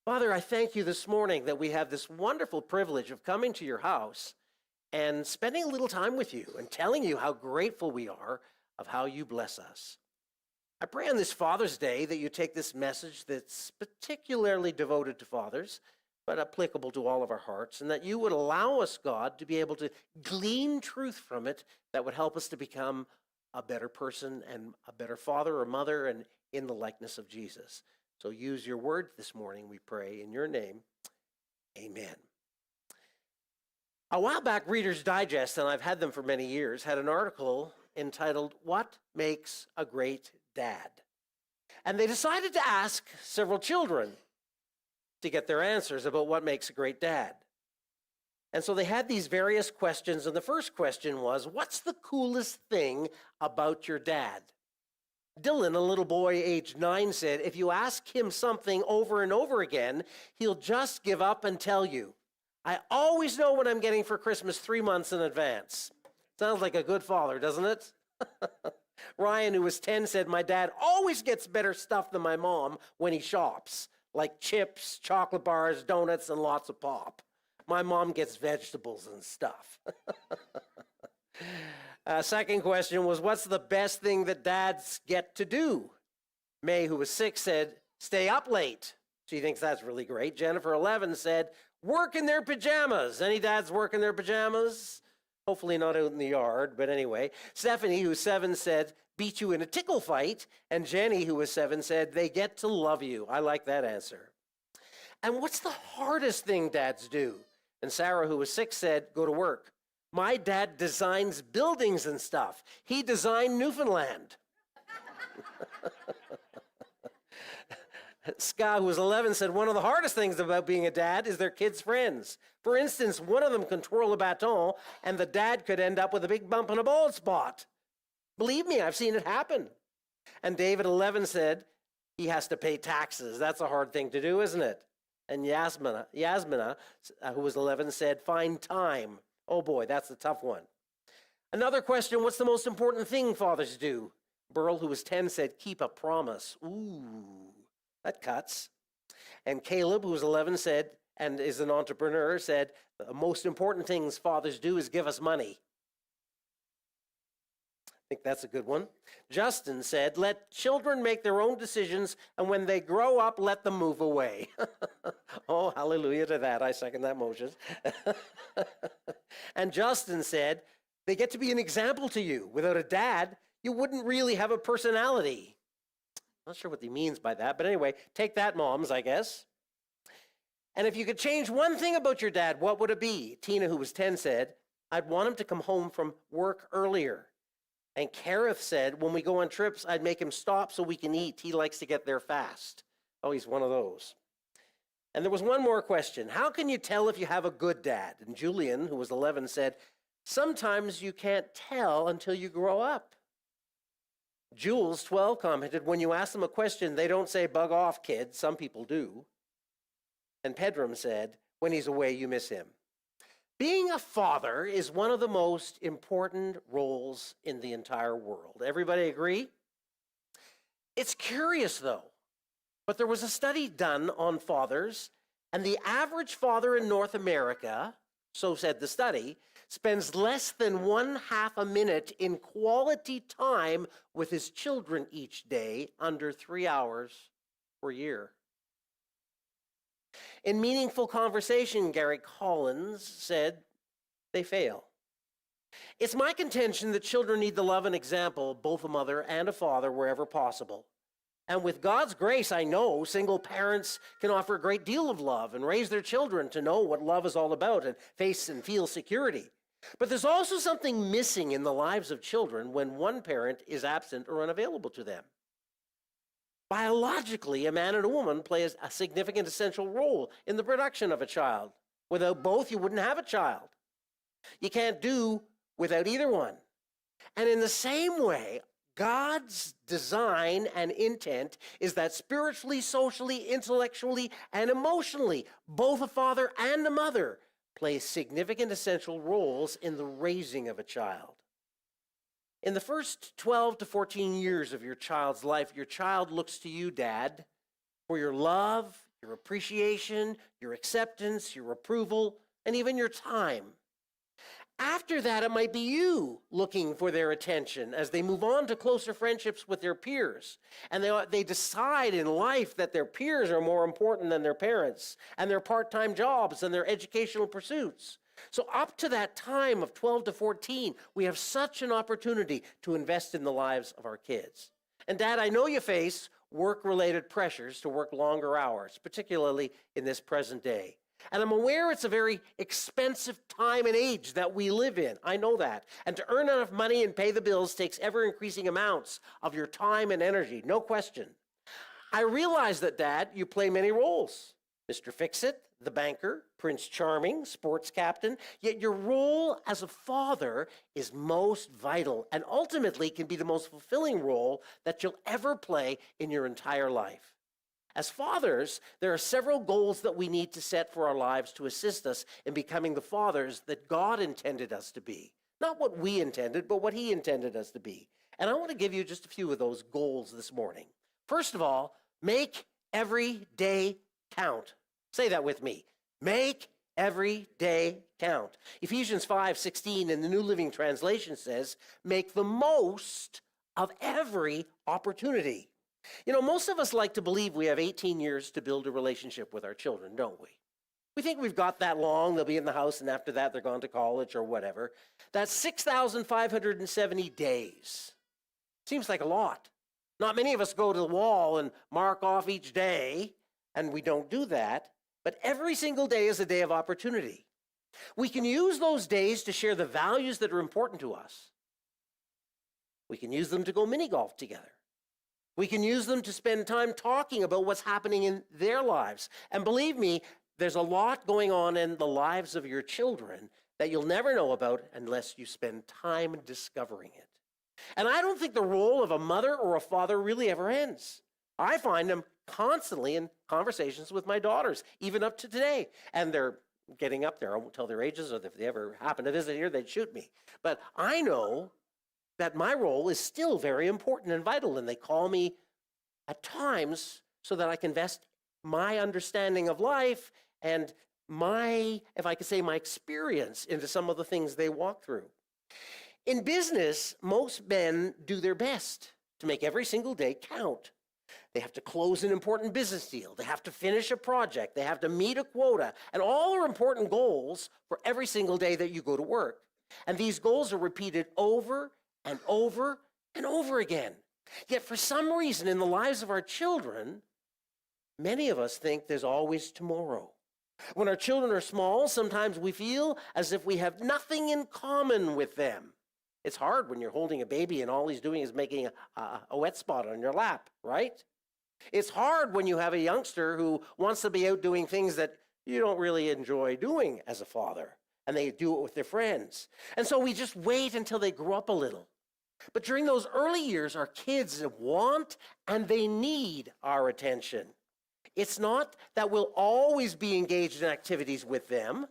Father, I thank you this morning that we have this wonderful privilege of coming to your house and spending a little time with you and telling you how grateful we are of how you bless us. I pray on this Father's Day that you take this message that's particularly devoted to fathers, but applicable to all of our hearts, and that you would allow us, God, to be able to glean truth from it that would help us to become a better person and a better father or mother and in the likeness of Jesus. So use your word this morning, we pray, in your name. Amen. A while back, Reader's Digest, and I've had them for many years, had an article entitled, "What Makes a Great Dad?" And they decided to ask several children to get their answers about what makes a great dad. And so they had these various questions, and the first question was, what's the coolest thing about your dad? Dylan, a little boy aged 9, said, if you ask him something over and over again, he'll just give up and tell you. I always know what I'm getting for Christmas 3 months in advance. Sounds like a good father, doesn't it? Ryan, who was 10, said, my dad always gets better stuff than my mom when he shops, like chips, chocolate bars, donuts, and lots of pop. My mom gets vegetables and stuff. Second question was, what's the best thing that dads get to do? May, who was 6, said, stay up late. She thinks that's really great. Jennifer, 11, said, work in their pajamas. Any dads work in their pajamas? Hopefully not out in the yard, but anyway. Stephanie, who's 7, said, beat you in a tickle fight. And Jenny, who was 7, said, they get to love you. I like that answer. And what's the hardest thing dads do? And Sarah, who was 6, said, go to work. My dad designs buildings and stuff. He designed Newfoundland. Scott, who was 11, said one of the hardest things about being a dad is their kids' friends. For instance, one of them can twirl a baton, and the dad could end up with a big bump and a bald spot. Believe me, I've seen it happen. And David, 11, said he has to pay taxes. That's a hard thing to do, isn't it? And Yasmina, who was 11, said find time. Oh boy, that's a tough one. Another question, what's the most important thing fathers do? Burl, who was 10, said keep a promise. Ooh, that cuts. And Caleb, who was 11, said, and is an entrepreneur, said the most important things fathers do is give us money. I think that's a good one. Justin said, let children make their own decisions, and when they grow up, let them move away. Oh, hallelujah to that. I second that motion. And Justin said, they get to be an example to you. Without a dad, you wouldn't really have a personality. Not sure what he means by that, but anyway, take that, moms, I guess. And if you could change one thing about your dad, what would it be? Tina, who was 10, said, I'd want him to come home from work earlier. And Kareth said, when we go on trips, I'd make him stop so we can eat. He likes to get there fast. Oh, he's one of those. And there was one more question. How can you tell if you have a good dad? And Julian, who was 11, said, sometimes you can't tell until you grow up. Jules, 12, commented, when you ask them a question, they don't say, bug off, kid. Some people do. And Pedram said, when he's away, you miss him. Being a father is one of the most important roles in the entire world. Everybody agree? It's curious, though, but there was a study done on fathers, and the average father in North America, so said the study, spends less than 1/2 a minute in quality time with his children each day, under 3 hours per year. In Meaningful Conversation, Gary Collins said, they fail. It's my contention that children need the love and example of both a mother and a father wherever possible. And with God's grace, I know single parents can offer a great deal of love and raise their children to know what love is all about and face and feel security. But there's also something missing in the lives of children when one parent is absent or unavailable to them. Biologically, a man and a woman play a significant essential role in the production of a child. Without both, you wouldn't have a child. You can't do without either one. And in the same way, God's design and intent is that spiritually, socially, intellectually, and emotionally, both a father and a mother play significant essential roles in the raising of a child. In the first 12 to 14 years of your child's life, your child looks to you, Dad, for your love, your appreciation, your acceptance, your approval, and even your time. After that, it might be you looking for their attention as they move on to closer friendships with their peers. And they decide in life that their peers are more important than their parents, and their part-time jobs and their educational pursuits. So up to that time of 12 to 14, we have such an opportunity to invest in the lives of our kids. And Dad, I know you face work-related pressures to work longer hours, particularly in this present day. And I'm aware it's a very expensive time and age that we live in. I know that. And to earn enough money and pay the bills takes ever-increasing amounts of your time and energy, no question. I realize that, Dad, you play many roles. Mr. Fix-It, the banker, Prince Charming, sports captain. Yet your role as a father is most vital and ultimately can be the most fulfilling role that you'll ever play in your entire life. As fathers, there are several goals that we need to set for our lives to assist us in becoming the fathers that God intended us to be. Not what we intended, but what He intended us to be. And I want to give you just a few of those goals this morning. First of all, make every day count. Say that with me. Make every day count. Ephesians 5:16 in the New Living Translation says, make the most of every opportunity. You know, most of us like to believe we have 18 years to build a relationship with our children, don't we? We think we've got that long, they'll be in the house, and after that they're gone to college or whatever. That's 6,570 days. Seems like a lot. Not many of us go to the wall and mark off each day, and we don't do that. But every single day is a day of opportunity. We can use those days to share the values that are important to us. We can use them to go mini golf together. We can use them to spend time talking about what's happening in their lives. And believe me, there's a lot going on in the lives of your children that you'll never know about unless you spend time discovering it. And I don't think the role of a mother or a father really ever ends. I find them constantly in conversations with my daughters, even up to today. And they're getting up there. I won't tell their ages, or if they ever happen to visit here, they'd shoot me. But I know that my role is still very important and vital, and they call me at times so that I can invest my understanding of life and my, if I could say, my experience into some of the things they walk through. In business, most men do their best to make every single day count. They have to close an important business deal. They have to finish a project. They have to meet a quota. And all are important goals for every single day that you go to work. And these goals are repeated over and over and over again. Yet for some reason in the lives of our children, many of us think there's always tomorrow. When our children are small, sometimes we feel as if we have nothing in common with them. It's hard when you're holding a baby and all he's doing is making a wet spot on your lap, right? It's hard when you have a youngster who wants to be out doing things that you don't really enjoy doing as a father, and they do it with their friends. And so we just wait until they grow up a little. But during those early years, our kids want and they need our attention. It's not that we'll always be engaged in activities with them,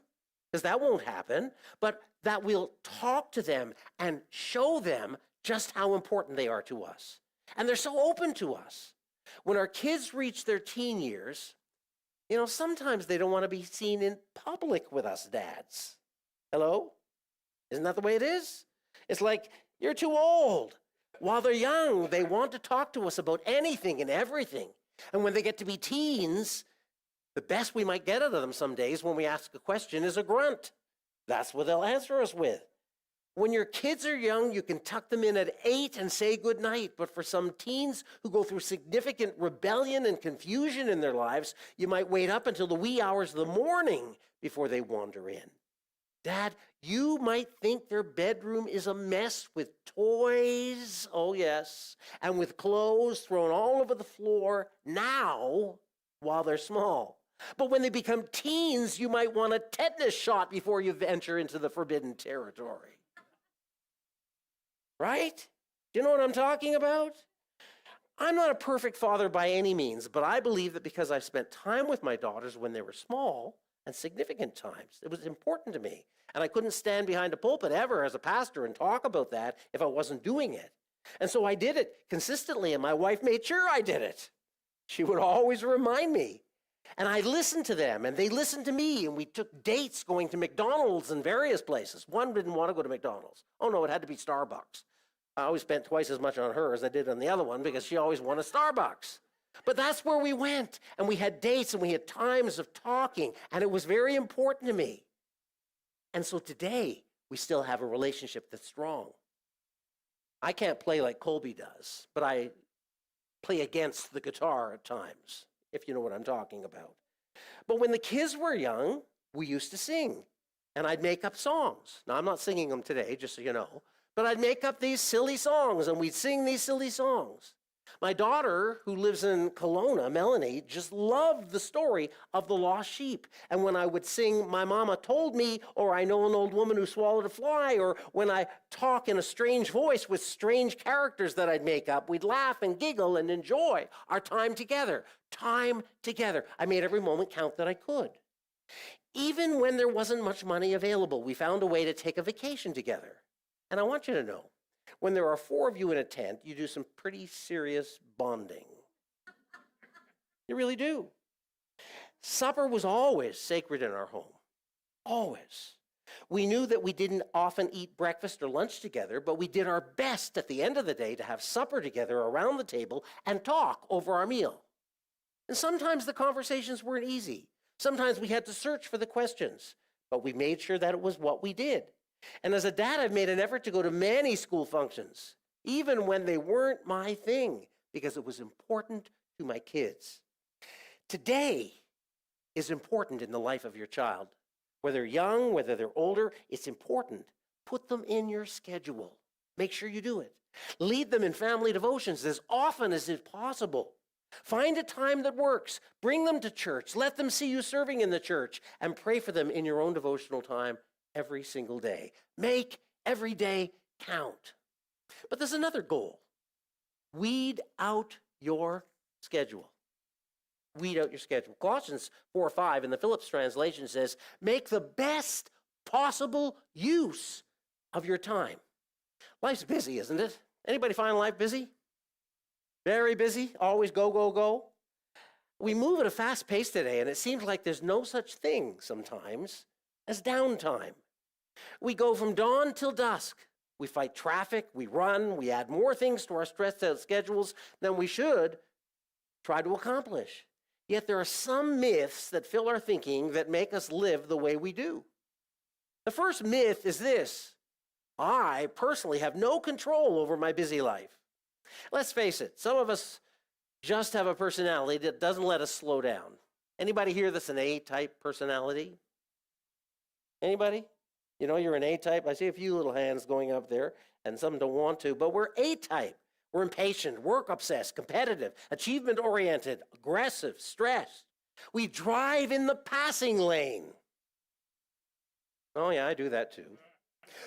because that won't happen, but that we'll talk to them and show them just how important they are to us. And they're so open to us. When our kids reach their teen years, you know, sometimes they don't want to be seen in public with us dads. Hello? Isn't that the way it is? It's like, you're too old. While they're young, they want to talk to us about anything and everything. And when they get to be teens, the best we might get out of them some days when we ask a question is a grunt. That's what they'll answer us with. When your kids are young, you can tuck them in at 8 and say goodnight. But for some teens who go through significant rebellion and confusion in their lives, you might wait up until the wee hours of the morning before they wander in. Dad, you might think their bedroom is a mess with toys, oh yes, and with clothes thrown all over the floor now while they're small. But when they become teens, you might want a tetanus shot before you venture into the forbidden territory. Right? Do you know what I'm talking about? I'm not a perfect father by any means, but I believe that because I've spent time with my daughters when they were small, and significant times, it was important to me. And I couldn't stand behind a pulpit ever as a pastor and talk about that if I wasn't doing it. And so I did it consistently, and my wife made sure I did it. She would always remind me. And I listened to them, and they listened to me, and we took dates going to McDonald's and various places. One didn't want to go to McDonald's. Oh, no, it had to be Starbucks. I always spent twice as much on her as I did on the other one because she always wanted Starbucks. But that's where we went, and we had dates, and we had times of talking, and it was very important to me. And so today, we still have a relationship that's strong. I can't play like Colby does, but I play against the guitar at times, if you know what I'm talking about. But when the kids were young, we used to sing, and I'd make up songs. Now, I'm not singing them today, just so you know, but I'd make up these silly songs, and we'd sing these silly songs. My daughter, who lives in Kelowna, Melanie, just loved the story of the lost sheep. And when I would sing, "My Mama Told Me," or "I Know an Old Woman Who Swallowed a Fly," or when I talk in a strange voice with strange characters that I'd make up, we'd laugh and giggle and enjoy our time together. Time together. I made every moment count that I could. Even when there wasn't much money available, we found a way to take a vacation together. And I want you to know, when there are 4 of you in a tent, you do some pretty serious bonding. You really do. Supper was always sacred in our home. Always. We knew that we didn't often eat breakfast or lunch together, but we did our best at the end of the day to have supper together around the table and talk over our meal. And sometimes the conversations weren't easy. Sometimes we had to search for the questions, but we made sure that it was what we did. And as a dad, I've made an effort to go to many school functions, even when they weren't my thing, because it was important to my kids. Today is important in the life of your child. Whether young, whether they're older, it's important. Put them in your schedule. Make sure you do it. Lead them in family devotions as often as is possible. Find a time that works. Bring them to church. Let them see you serving in the church, and pray for them in your own devotional time every single day. Make every day count. But there's another goal. Weed out your schedule. Weed out your schedule. Colossians 4:5 in the Phillips translation says, make the best possible use of your time. Life's busy, isn't it? Anybody find life busy? Very busy, always go, go, go. We move at a fast pace today, and it seems like there's no such thing sometimes as downtime. We go from dawn till dusk. We fight traffic, we run, we add more things to our stressed out schedules than we should try to accomplish. Yet there are some myths that fill our thinking that make us live the way we do. The first myth is this: I personally have no control over my busy life. Let's face it, some of us just have a personality that doesn't let us slow down. Anybody here that's an A-type personality? Anybody? You know you're an A-type? I see a few little hands going up there, and some don't want to, but we're A-type. We're impatient, work-obsessed, competitive, achievement-oriented, aggressive, stressed. We drive in the passing lane. Oh yeah, I do that too.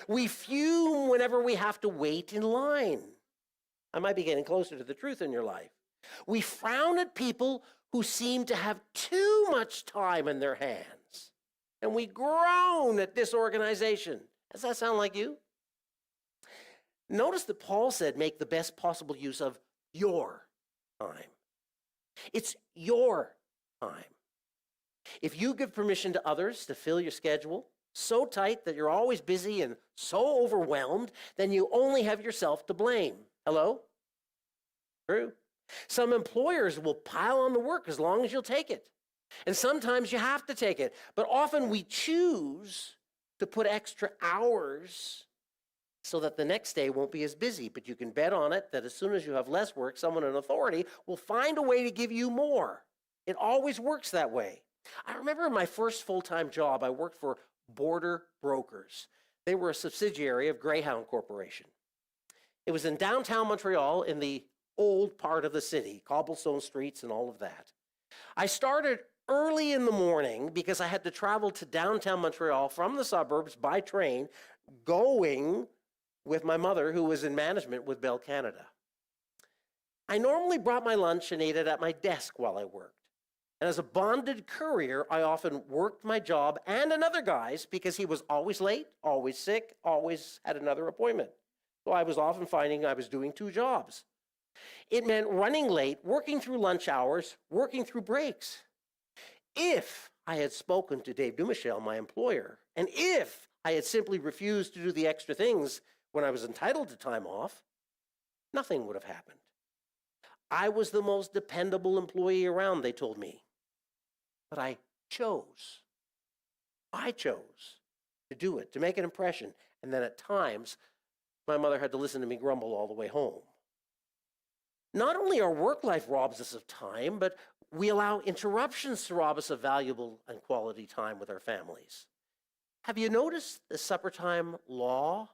We fume whenever we have to wait in line. I might be getting closer to the truth in your life. We frown at people who seem to have too much time in their hands. And we groan at disorganization. Does that sound like you? Notice that Paul said, make the best possible use of your time. It's your time. If you give permission to others to fill your schedule so tight that you're always busy and so overwhelmed, then you only have yourself to blame. Hello? True. Some employers will pile on the work as long as you'll take it. And sometimes you have to take it. But often we choose to put extra hours so that the next day won't be as busy. But you can bet on it that as soon as you have less work, someone in authority will find a way to give you more. It always works that way. I remember in my first full-time job, I worked for Border Brokers. They were a subsidiary of Greyhound Corporation. It was in downtown Montreal in the old part of the city, cobblestone streets and all of that. I started early in the morning because I had to travel to downtown Montreal from the suburbs by train, going with my mother, who was in management with Bell Canada. I normally brought my lunch and ate it at my desk while I worked. And as a bonded courier, I often worked my job and another guy's because he was always late, always sick, always had another appointment. So I was often finding I was doing 2 jobs. It meant running late, working through lunch hours, working through breaks. If I had spoken to Dave Dumichel, my employer, and if I had simply refused to do the extra things when I was entitled to time off, nothing would have happened. I was the most dependable employee around, they told me. But I chose to do it, to make an impression. And then at times, my mother had to listen to me grumble all the way home. Not only our work life robs us of time, but we allow interruptions to rob us of valuable and quality time with our families. Have you noticed the supper time law?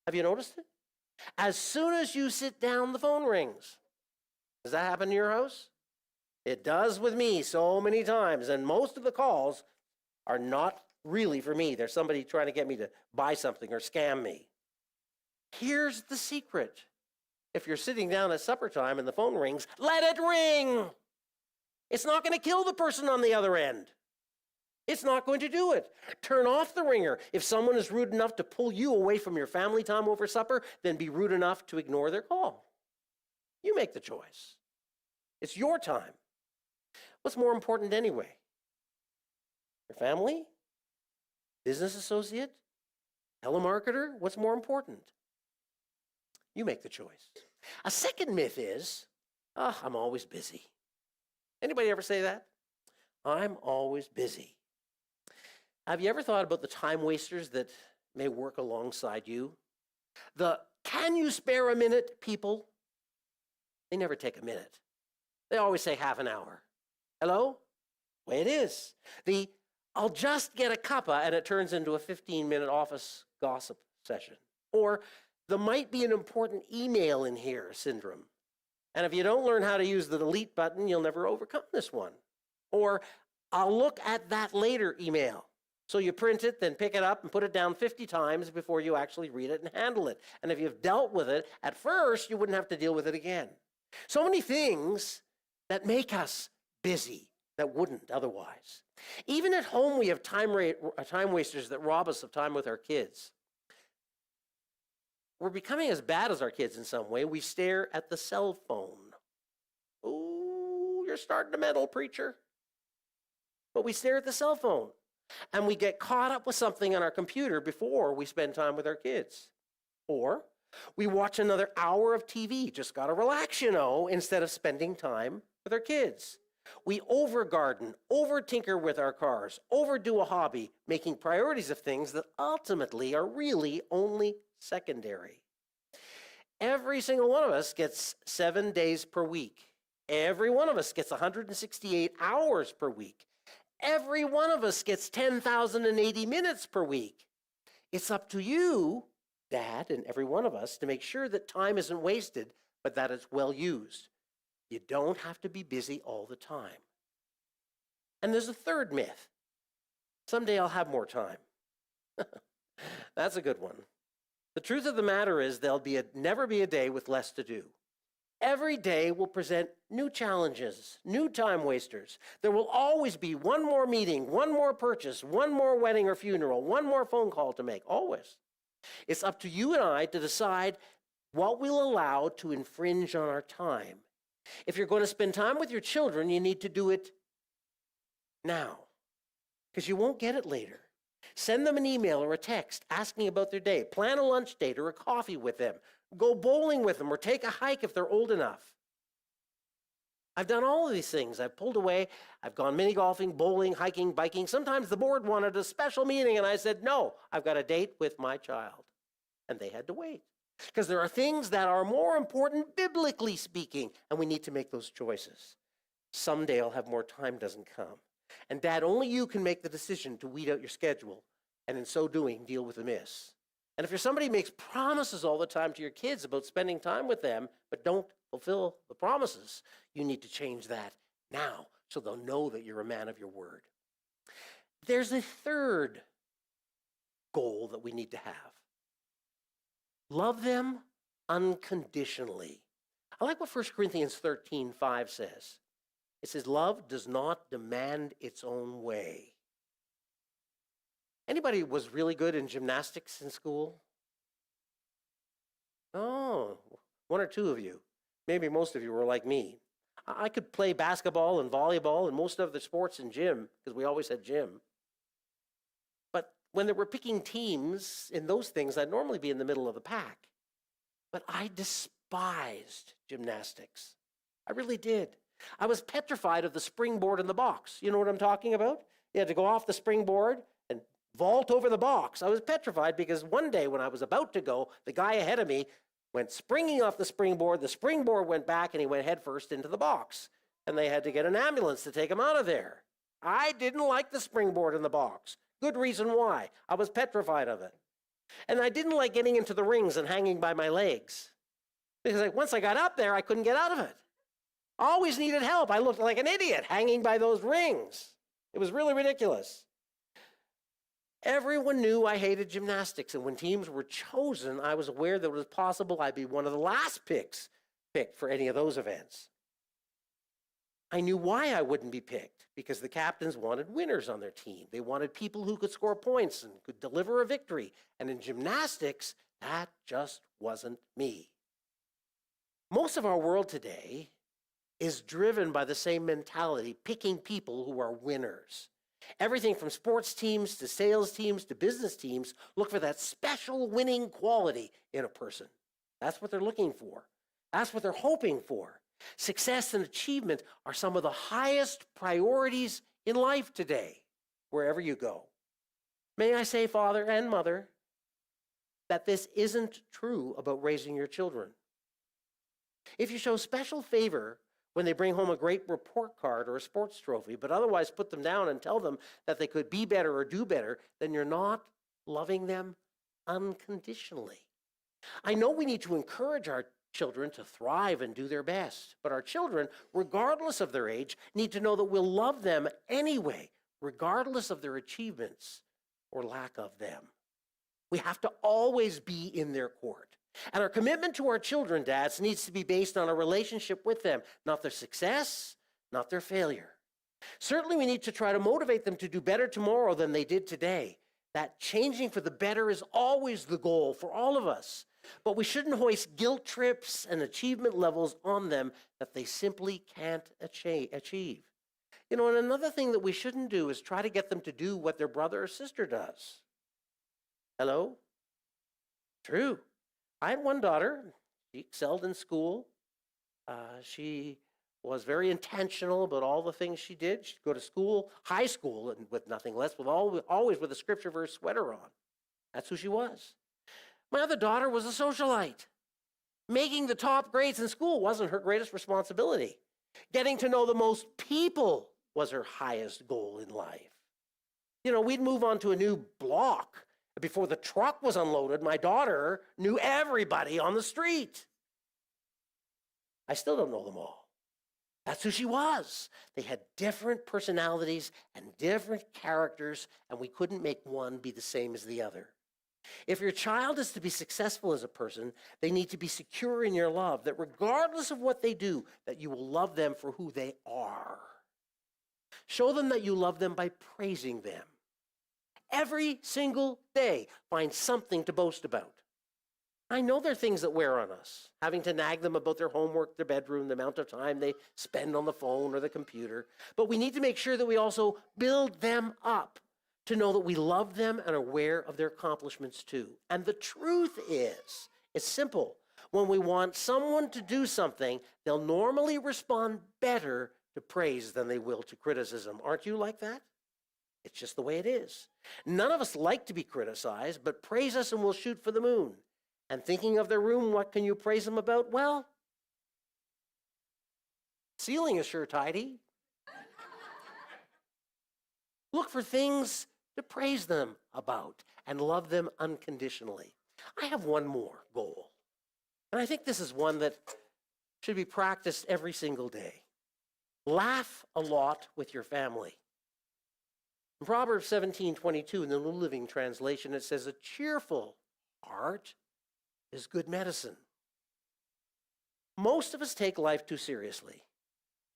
Have you noticed it? As soon as you sit down, the phone rings. Does that happen in your house? It does with me so many times, and most of the calls are not really for me. There's somebody trying to get me to buy something or scam me. Here's the secret. If you're sitting down at supper time and the phone rings, let it ring. It's not going to kill the person on the other end. It's not going to do it. Turn off the ringer. If someone is rude enough to pull you away from your family time over supper, then be rude enough to ignore their call. You make the choice. It's your time. What's more important anyway? Your family? Business associate? Telemarketer? What's more important? You make the choice. A second myth is, I'm always busy. Anybody ever say that? I'm always busy. Have you ever thought about the time wasters that may work alongside you? The can you spare a minute people? They never take a minute. They always say half an hour. Hello? Way it is. The I'll just get a cuppa and it turns into a 15-minute office gossip session. Or there might be an important email in here syndrome. And if you don't learn how to use the delete button, you'll never overcome this one. Or I'll look at that later email. So you print it, then pick it up and put it down 50 times before you actually read it and handle it. And if you've dealt with it, at first, you wouldn't have to deal with it again. So many things that make us busy that wouldn't otherwise. Even at home, we have time wasters that rob us of time with our kids. We're becoming as bad as our kids in some way. We stare at the cell phone. Ooh, you're starting to meddle, preacher. But we stare at the cell phone. And we get caught up with something on our computer before we spend time with our kids. Or we watch another hour of TV, just got to relax, instead of spending time with our kids. We overgarden, over-tinker with our cars, overdo a hobby, making priorities of things that ultimately are really only secondary. Every single one of us gets 7 days per week. Every one of us gets 168 hours per week. Every one of us gets 10,080 minutes per week. It's up to you, Dad, and every one of us to make sure that time isn't wasted, but that it's well used. You don't have to be busy all the time. And there's a third myth. Someday I'll have more time. That's a good one. The truth of the matter is there'll never be a day with less to do. Every day will present new challenges, new time wasters. There will always be one more meeting, one more purchase, one more wedding or funeral, one more phone call to make, always. It's up to you and I to decide what we'll allow to infringe on our time. If you're going to spend time with your children, you need to do it now, because you won't get it later. Send them an email or a text asking about their day. Plan a lunch date or a coffee with them. Go bowling with them or take a hike if they're old enough. I've done all of these things. I've pulled away. I've gone mini golfing, bowling, hiking, biking. Sometimes the board wanted a special meeting and I said, no, I've got a date with my child. And they had to wait. Because there are things that are more important biblically speaking, and we need to make those choices. Someday I'll have more time doesn't come. And Dad, only you can make the decision to weed out your schedule, and in so doing, deal with the miss. And if you're somebody who makes promises all the time to your kids about spending time with them, but don't fulfill the promises, you need to change that now so they'll know that you're a man of your word. There's a third goal that we need to have. Love them unconditionally. I like what 1 Corinthians 13:5 says. It says, love does not demand its own way. Anybody was really good in gymnastics in school? Oh, one or two of you. Maybe most of you were like me. I could play basketball and volleyball and most of the sports in gym, because we always had gym. But when they were picking teams in those things, I'd normally be in the middle of the pack. But I despised gymnastics. I really did. I was petrified of the springboard in the box. You know what I'm talking about? You had to go off the springboard and vault over the box. I was petrified because one day when I was about to go, the guy ahead of me went springing off the springboard went back, and he went headfirst into the box. And they had to get an ambulance to take him out of there. I didn't like the springboard in the box. Good reason why. I was petrified of it. And I didn't like getting into the rings and hanging by my legs. Because once I got up there, I couldn't get out of it. I always needed help. I looked like an idiot hanging by those rings. It was really ridiculous. Everyone knew I hated gymnastics, and when teams were chosen, I was aware that it was possible I'd be one of the last picked for any of those events. I knew why I wouldn't be picked, because the captains wanted winners on their team. They wanted people who could score points and could deliver a victory. And in gymnastics, that just wasn't me. Most of our world today is driven by the same mentality, picking people who are winners. Everything from sports teams to sales teams to business teams look for that special winning quality in a person. That's what they're looking for. That's what they're hoping for. Success and achievement are some of the highest priorities in life today, wherever you go. May I say, father and mother, that this isn't true about raising your children. If you show special favor when they bring home a great report card or a sports trophy, but otherwise put them down and tell them that they could be better or do better, then you're not loving them unconditionally. I know we need to encourage our children to thrive and do their best, but our children, regardless of their age, need to know that we'll love them anyway, regardless of their achievements or lack of them. We have to always be in their court. And our commitment to our children, dads, needs to be based on a relationship with them, not their success, not their failure. Certainly, we need to try to motivate them to do better tomorrow than they did today. That changing for the better is always the goal for all of us. But we shouldn't hoist guilt trips and achievement levels on them that they simply can't achieve. You know, and another thing that we shouldn't do is try to get them to do what their brother or sister does. Hello? True. I had one daughter. She excelled in school. She was very intentional about all the things she did. She'd go to school, high school, and with nothing less, always with a scripture verse sweater on. That's who she was. My other daughter was a socialite. Making the top grades in school wasn't her greatest responsibility. Getting to know the most people was her highest goal in life. You know, we'd move on to a new block. Before the truck was unloaded, my daughter knew everybody on the street. I still don't know them all. That's who she was. They had different personalities and different characters, and we couldn't make one be the same as the other. If your child is to be successful as a person, they need to be secure in your love, that regardless of what they do, that you will love them for who they are. Show them that you love them by praising them. Every single day, find something to boast about. I know there are things that wear on us, having to nag them about their homework, their bedroom, the amount of time they spend on the phone or the computer. But we need to make sure that we also build them up to know that we love them and are aware of their accomplishments too. And the truth is, it's simple. When we want someone to do something, they'll normally respond better to praise than they will to criticism. Aren't you like that? It's just the way it is. None of us like to be criticized, but praise us and we'll shoot for the moon. And thinking of their room, what can you praise them about? Well, ceiling is sure tidy. Look for things to praise them about and love them unconditionally. I have one more goal, and I think this is one that should be practiced every single day. Laugh a lot with your family. In Proverbs 17:22 in the New Living Translation, it says, "A cheerful heart is good medicine." Most of us take life too seriously.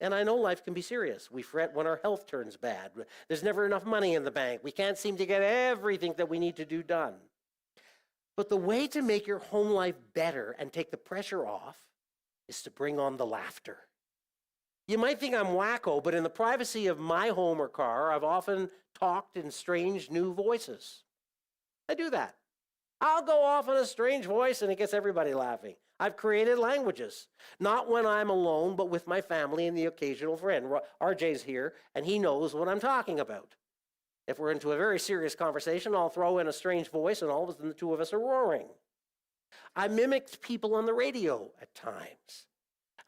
And I know life can be serious. We fret when our health turns bad. There's never enough money in the bank. We can't seem to get everything that we need to do done. But the way to make your home life better and take the pressure off is to bring on the laughter. You might think I'm wacko, but in the privacy of my home or car, I've often talked in strange new voices. I do that. I'll go off in a strange voice and it gets everybody laughing. I've created languages, not when I'm alone, but with my family and the occasional friend. RJ's here, and he knows what I'm talking about. If we're into a very serious conversation, I'll throw in a strange voice, and all of a sudden the two of us are roaring. I mimicked people on the radio at times.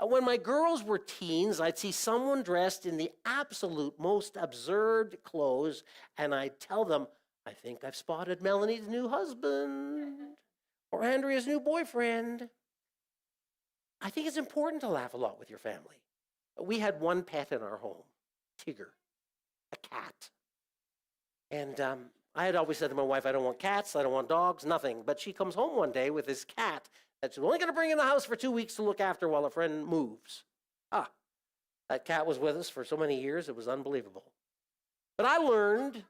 When my girls were teens, I'd see someone dressed in the absolute most absurd clothes, and I'd tell them, I think I've spotted Melanie's new husband or Andrea's new boyfriend. I think it's important to laugh a lot with your family. We had one pet in our home, Tigger, a cat. And I had always said to my wife, I don't want cats, I don't want dogs, nothing. But she comes home one day with this cat that she's only going to bring in the house for 2 weeks to look after while a friend moves. That cat was with us for so many years, it was unbelievable. But I learned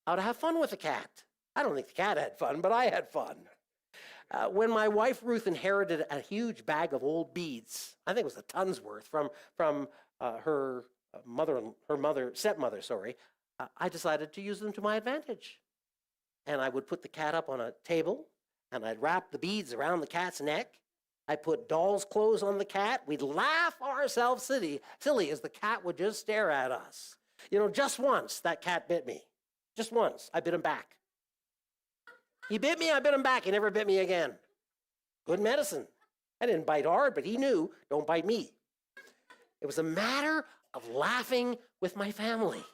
how to have fun with the cat. I don't think the cat had fun, but I had fun. When my wife Ruth inherited a huge bag of old beads, I think it was a ton's worth from her stepmother, I decided to use them to my advantage. And I would put the cat up on a table, and I'd wrap the beads around the cat's neck. I put doll's clothes on the cat. We'd laugh ourselves silly as the cat would just stare at us. You know, just once that cat bit me. Just once, I bit him back. He bit me, I bit him back. He never bit me again. Good medicine. I didn't bite hard, but he knew, don't bite me. It was a matter of laughing with my family.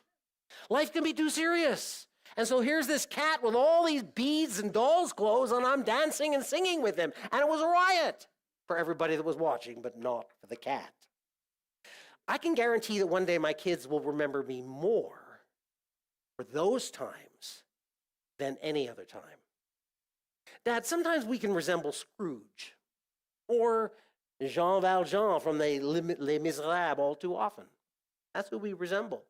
Life can be too serious. And so here's this cat with all these beads and doll's clothes, and I'm dancing and singing with him. And it was a riot for everybody that was watching, but not for the cat. I can guarantee that one day my kids will remember me more for those times than any other time. Dad, sometimes we can resemble Scrooge or Jean Valjean from Les Miserables all too often. That's who we resemble.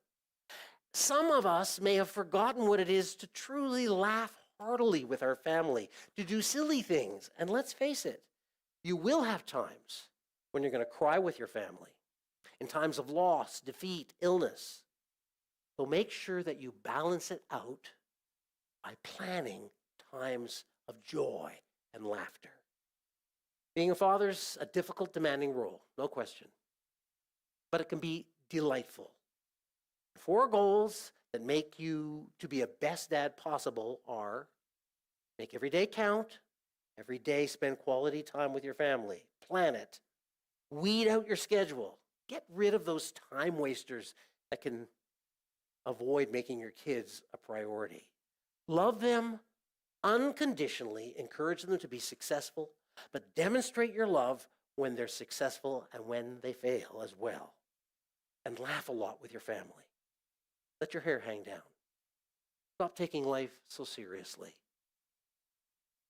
Some of us may have forgotten what it is to truly laugh heartily with our family, to do silly things. And let's face it, you will have times when you're going to cry with your family, in times of loss, defeat, illness. So make sure that you balance it out by planning times of joy and laughter. Being a father's a difficult, demanding role, no question. But it can be delightful. 4 goals that make you to be a best dad possible are: make every day count, every day spend quality time with your family, plan it, weed out your schedule, get rid of those time wasters that can avoid making your kids a priority. Love them unconditionally, encourage them to be successful, but demonstrate your love when they're successful and when they fail as well. And laugh a lot with your family. Let your hair hang down. Stop taking life so seriously.